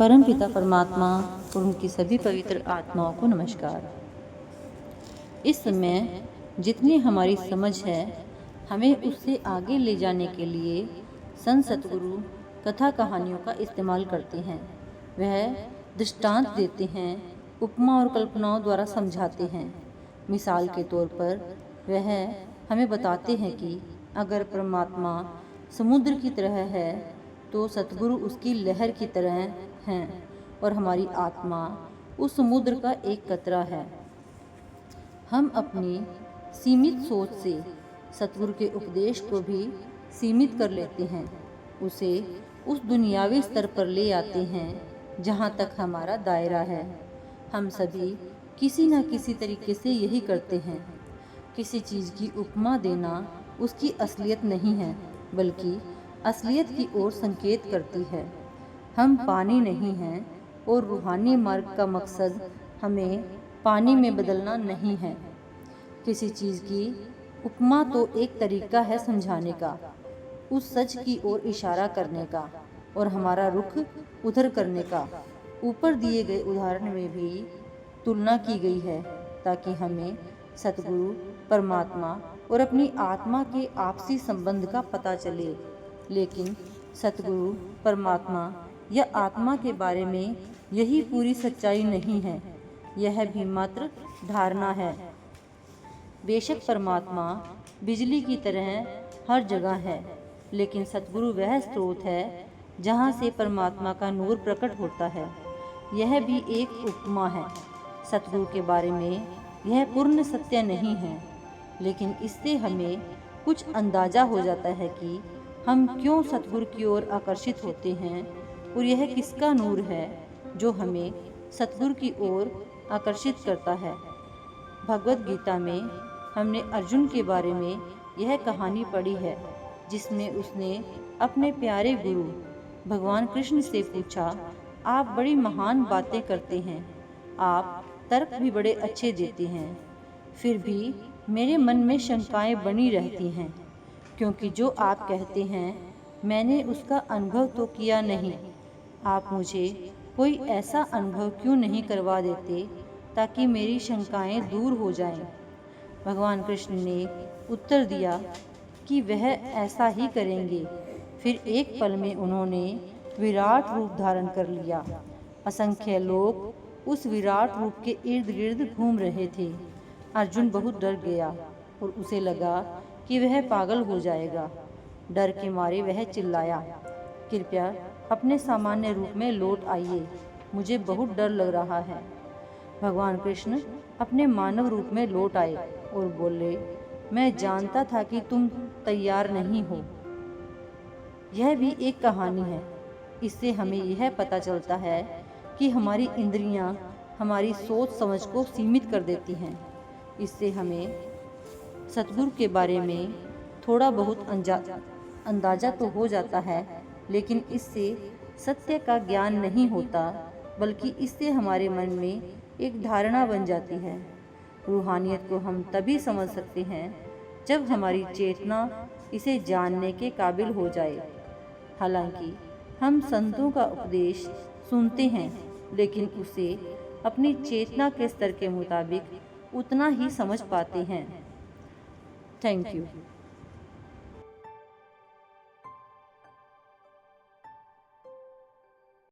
परमपिता परमात्मा और उनकी सभी पवित्र आत्माओं को नमस्कार। इस समय जितनी हमारी समझ है, हमें उससे आगे ले जाने के लिए संत सतगुरु कथा कहानियों का इस्तेमाल करते हैं। वह दृष्टांत देते हैं, उपमा और कल्पनाओं द्वारा समझाते हैं। मिसाल के तौर पर वह हमें बताते हैं कि अगर परमात्मा समुद्र की तरह है तो सतगुरु उसकी लहर की तरह हैं और हमारी आत्मा उस समुद्र का एक कतरा है। हम अपनी सीमित सोच से सतगुरु के उपदेश को भी सीमित कर लेते हैं, उसे उस दुनियावी स्तर पर ले आते हैं जहाँ तक हमारा दायरा है। हम सभी किसी न किसी तरीके से यही करते हैं। किसी चीज़ की उपमा देना उसकी असलियत नहीं है, बल्कि असलियत की ओर संकेत करती है। हम पानी नहीं हैं और रूहानी मार्ग का मकसद हमें पानी में बदलना नहीं है। किसी चीज़ की उपमा तो एक तरीका है समझाने का, उस सच की ओर इशारा करने का और हमारा रुख उधर करने का। ऊपर दिए गए उदाहरण में भी तुलना की गई है ताकि हमें सतगुरु, परमात्मा और अपनी आत्मा के आपसी संबंध का पता चले। लेकिन सतगुरु, परमात्मा या आत्मा के बारे में यही पूरी सच्चाई नहीं है, यह भी मात्र धारणा है। बेशक परमात्मा बिजली की तरह हर जगह है, लेकिन सतगुरु वह स्रोत है जहाँ से परमात्मा का नूर प्रकट होता है। यह भी एक उपमा है। सतगुरु के बारे में यह पूर्ण सत्य नहीं है, लेकिन इससे हमें कुछ अंदाजा हो जाता है कि हम क्यों सतगुरु की ओर आकर्षित होते हैं और यह किसका नूर है जो हमें सतगुरु की ओर आकर्षित करता है। भगवद गीता में हमने अर्जुन के बारे में यह कहानी पढ़ी है, जिसमें उसने अपने प्यारे गुरु भगवान कृष्ण से पूछा, आप बड़ी महान बातें करते हैं, आप तर्क भी बड़े अच्छे देते हैं, फिर भी मेरे मन में शंकाएं बनी रहती हैं, क्योंकि जो आप कहते हैं मैंने उसका अनुभव तो किया नहीं। आप मुझे कोई ऐसा अनुभव क्यों नहीं करवा देते ताकि मेरी शंकाएं दूर हो जाएं। भगवान कृष्ण ने उत्तर दिया कि वह ऐसा ही करेंगे। फिर एक पल में उन्होंने विराट रूप धारण कर लिया। असंख्य लोग उस विराट रूप के इर्द गिर्द घूम रहे थे। अर्जुन बहुत डर गया और उसे लगा कि वह पागल हो जाएगा। डर के मारे वह चिल्लाया, कृपया अपने सामान्य रूप में लौट आइए, मुझे बहुत डर लग रहा है। भगवान कृष्ण अपने मानव रूप में लौट आए और बोले, मैं जानता था कि तुम तैयार नहीं हो। यह भी एक कहानी है। इससे हमें यह पता चलता है कि हमारी इंद्रियां हमारी सोच समझ को सीमित कर देती हैं। इससे हमें सतगुरु के बारे में थोड़ा बहुत अंदाजा तो हो जाता है, लेकिन इससे सत्य का ज्ञान नहीं होता, बल्कि इससे हमारे मन में एक धारणा बन जाती है। रूहानियत को हम तभी समझ सकते हैं जब हमारी चेतना इसे जानने के काबिल हो जाए। हालांकि हम संतों का उपदेश सुनते हैं, लेकिन उसे अपनी चेतना के स्तर के मुताबिक उतना ही समझ पाते हैं। Thank you.